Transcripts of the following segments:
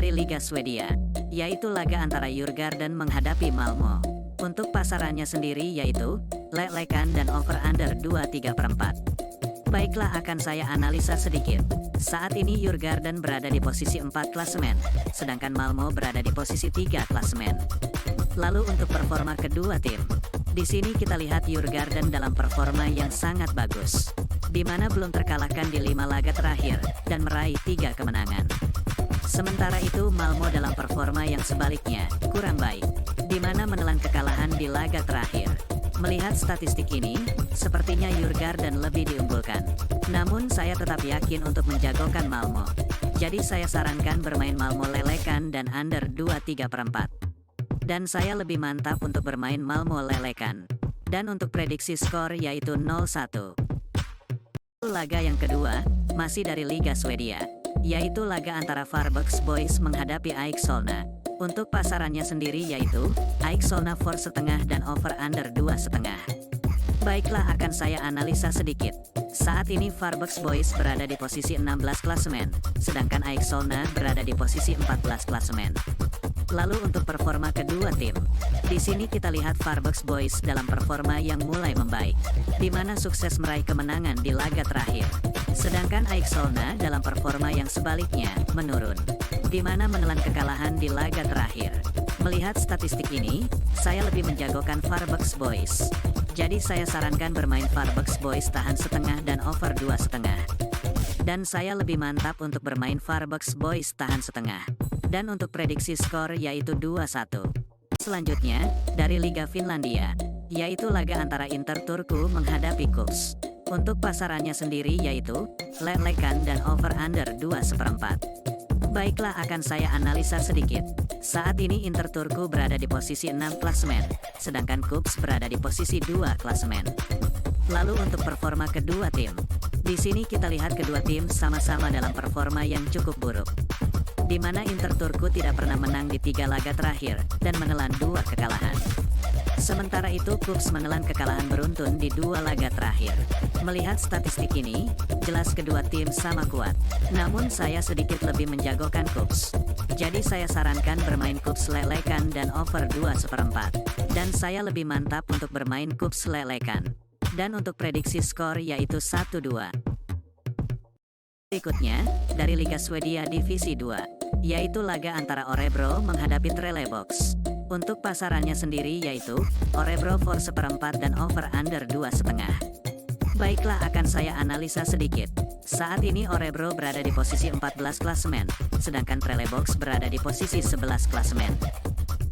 dari Liga Swedia, yaitu laga antara Djurgården menghadapi Malmö. Untuk pasarannya sendiri yaitu lelekan dan over-under 2,3/4. Baiklah, akan saya analisa sedikit. Saat ini Djurgården berada di posisi 4 klasemen, sedangkan Malmö berada di posisi 3 klasemen. Lalu untuk performa kedua tim, di sini kita lihat Djurgården dalam performa yang sangat bagus, di mana belum terkalahkan di 5 laga terakhir dan meraih 3 kemenangan. Sementara itu Malmö dalam performa yang sebaliknya, kurang baik, di mana menelan kekalahan di laga terakhir. Melihat statistik ini, sepertinya Djurgården lebih diunggulkan. Namun saya tetap yakin untuk menjagokan Malmö. Jadi saya sarankan bermain Malmö lelekan dan under 2,3/4. Dan saya lebih mantap untuk bermain Malmö lelekan. Dan untuk prediksi skor yaitu 0-1. Laga yang kedua, masih dari Liga Swedia, yaitu laga antara Varbergs Boys menghadapi AIK Solna. Untuk pasarannya sendiri yaitu AIK Solna for setengah dan over under 2,5. Baiklah, akan saya analisa sedikit. Saat ini Varbergs Boys berada di posisi 16 klasemen, sedangkan AIK Solna berada di posisi 14 klasemen. Lalu untuk performa kedua tim, di sini kita lihat Varbergs Boys dalam performa yang mulai membaik, di mana sukses meraih kemenangan di laga terakhir. Sedangkan AIK Solna dalam performa yang sebaliknya, menurun, di mana menelan kekalahan di laga terakhir. Melihat statistik ini, saya lebih menjagokan Varbergs Boys. Jadi saya sarankan bermain Varbergs Boys tahan setengah dan over 2,5. Dan saya lebih mantap untuk bermain Varbergs Boys tahan setengah. Dan untuk prediksi skor yaitu 2-1. Selanjutnya, dari Liga Finlandia, yaitu laga antara Inter Turku menghadapi KuPS. Untuk pasarannya sendiri yaitu lelekan dan over under 2,4. Baiklah, akan saya analisa sedikit. Saat ini Inter Turku berada di posisi 6 klasemen, sedangkan KuPS berada di posisi 2 klasemen. Lalu untuk performa kedua tim, di sini kita lihat kedua tim sama-sama dalam performa yang cukup buruk, di mana Inter Turku tidak pernah menang di 3 laga terakhir dan menelan 2 kekalahan. Sementara itu KuPS menelan kekalahan beruntun di 2 laga terakhir. Melihat statistik ini, jelas kedua tim sama kuat. Namun saya sedikit lebih menjagokan KuPS. Jadi saya sarankan bermain KuPS lelekan dan over 2,4. Dan saya lebih mantap untuk bermain KuPS lelekan. Dan untuk prediksi skor yaitu 1-2. Berikutnya, dari Liga Swedia Divisi 2, yaitu laga antara Örebro menghadapi Trelleborg. Untuk pasarannya sendiri yaitu Örebro for 1/4 dan over under 2,5. Baiklah, akan saya analisa sedikit. Saat ini Örebro berada di posisi 14 klasemen, sedangkan Trelleborg berada di posisi 11 klasemen.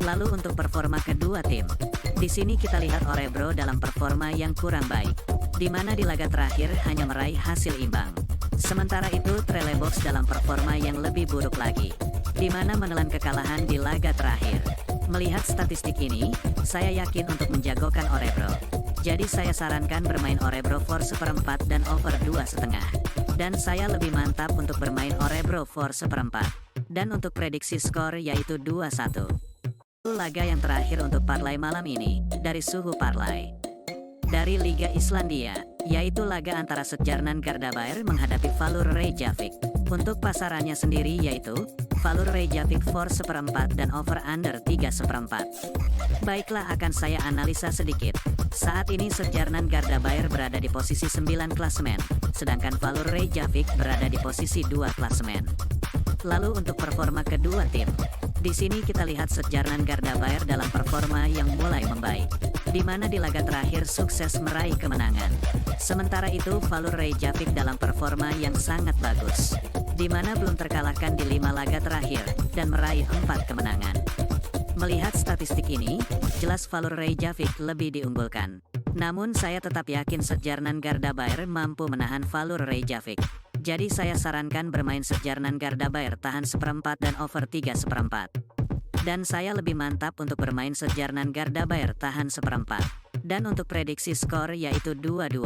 Lalu untuk performa kedua tim, di sini kita lihat Örebro dalam performa yang kurang baik, di mana di laga terakhir hanya meraih hasil imbang. Sementara itu Trelleborg dalam performa yang lebih buruk lagi, di mana menelan kekalahan di laga terakhir. Melihat statistik ini, saya yakin untuk menjagokan Örebro. Jadi saya sarankan bermain Örebro for 1/4 dan over 2,5. Dan saya lebih mantap untuk bermain Örebro for 1/4. Dan untuk prediksi skor yaitu 2-1. Laga yang terakhir untuk parlay malam ini, dari Suhu Parlay. Dari Liga Islandia, yaitu laga antara Stjarnan Gardabair menghadapi Valur Reykjavik. Untuk pasarannya sendiri yaitu Valur Reykjavik for 1/4 dan over under 3,4. Baiklah, akan saya analisa sedikit. Saat ini Stjarnan Gardabair berada di posisi 9 klasemen, sedangkan Valur Reykjavik berada di posisi 2 klasemen. Lalu untuk performa kedua tim, di sini kita lihat Stjarnan Gardabair dalam performa yang mulai membaik, di mana di laga terakhir sukses meraih kemenangan. Sementara itu Valur Reykjavik dalam performa yang sangat bagus, di mana belum terkalahkan di 5 laga terakhir dan meraih 4 kemenangan. Melihat statistik ini, jelas Valur Reykjavik lebih diunggulkan. Namun saya tetap yakin Stjarnan Gardabair mampu menahan Valur Reykjavik. Jadi saya sarankan bermain Stjarnan Gardabair tahan 1/4 dan over 3,4. Dan saya lebih mantap untuk bermain Stjarnan Gardabair tahan 1/4. Dan untuk prediksi skor yaitu 2-2.